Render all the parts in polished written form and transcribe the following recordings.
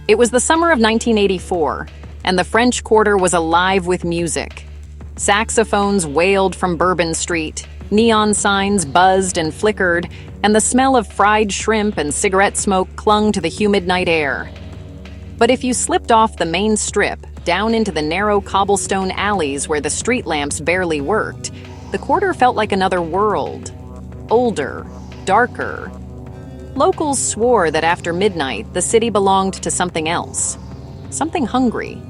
It was the summer of 1984, and the French Quarter was alive with music. Saxophones wailed from Bourbon Street, neon signs buzzed and flickered, and the smell of fried shrimp and cigarette smoke clung to the humid night air. But if you slipped off the main strip, down into the narrow cobblestone alleys where the street lamps barely worked, the Quarter felt like another world. Older, darker. Locals swore that after midnight, the city belonged to something else. Something hungry.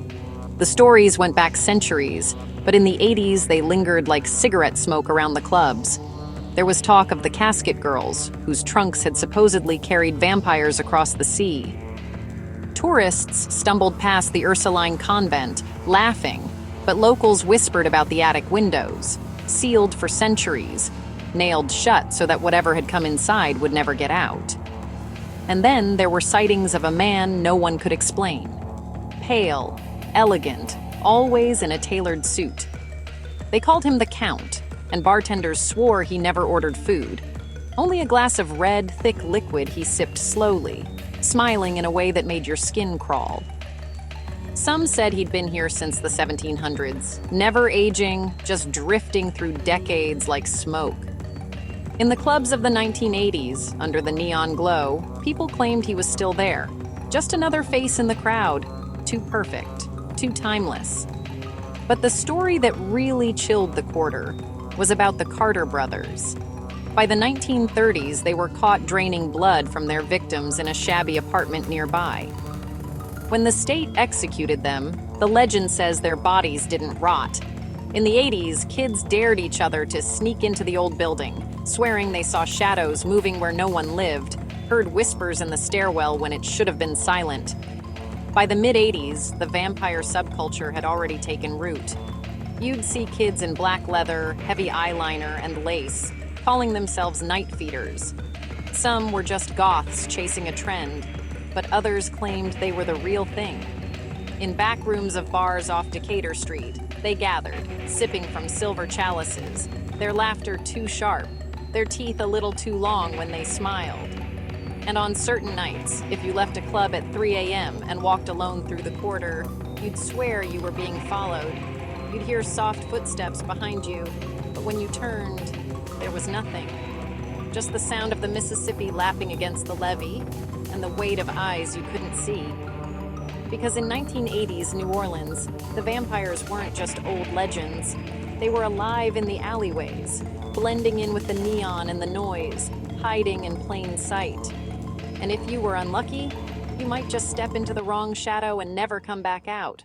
The stories went back centuries, but in the 80s they lingered like cigarette smoke around the clubs. There was talk of the casket girls, whose trunks had supposedly carried vampires across the sea. Tourists stumbled past the Ursuline convent, laughing, but locals whispered about the attic windows, sealed for centuries, nailed shut so that whatever had come inside would never get out. And then there were sightings of a man no one could explain. Pale, elegant, always in a tailored suit. They called him the Count, and bartenders swore he never ordered food. Only a glass of red, thick liquid he sipped slowly, smiling in a way that made your skin crawl. Some said he'd been here since the 1700s, never aging, just drifting through decades like smoke. In the clubs of the 1980s, under the neon glow, people claimed he was still there. Just another face in the crowd. Too perfect, too timeless. But the story that really chilled the Quarter was about the Carter brothers. By the 1930s, they were caught draining blood from their victims in a shabby apartment nearby. When the state executed them, the legend says their bodies didn't rot. In the 80s, kids dared each other to sneak into the old building, swearing they saw shadows moving where no one lived, heard whispers in the stairwell when it should have been silent. By the mid-80s, the vampire subculture had already taken root. You'd see kids in black leather, heavy eyeliner, and lace, calling themselves night feeders. Some were just goths chasing a trend, but others claimed they were the real thing. In back rooms of bars off Decatur Street, they gathered, sipping from silver chalices, their laughter too sharp, their teeth a little too long when they smiled. And on certain nights, if you left a club at 3 a.m. and walked alone through the Quarter, you'd swear you were being followed. You'd hear soft footsteps behind you, but when you turned, there was nothing. Just the sound of the Mississippi lapping against the levee and the weight of eyes you couldn't see. Because in 1980s New Orleans, the vampires weren't just old legends. They were alive in the alleyways, blending in with the neon and the noise, hiding in plain sight. And if you were unlucky, you might just step into the wrong shadow and never come back out.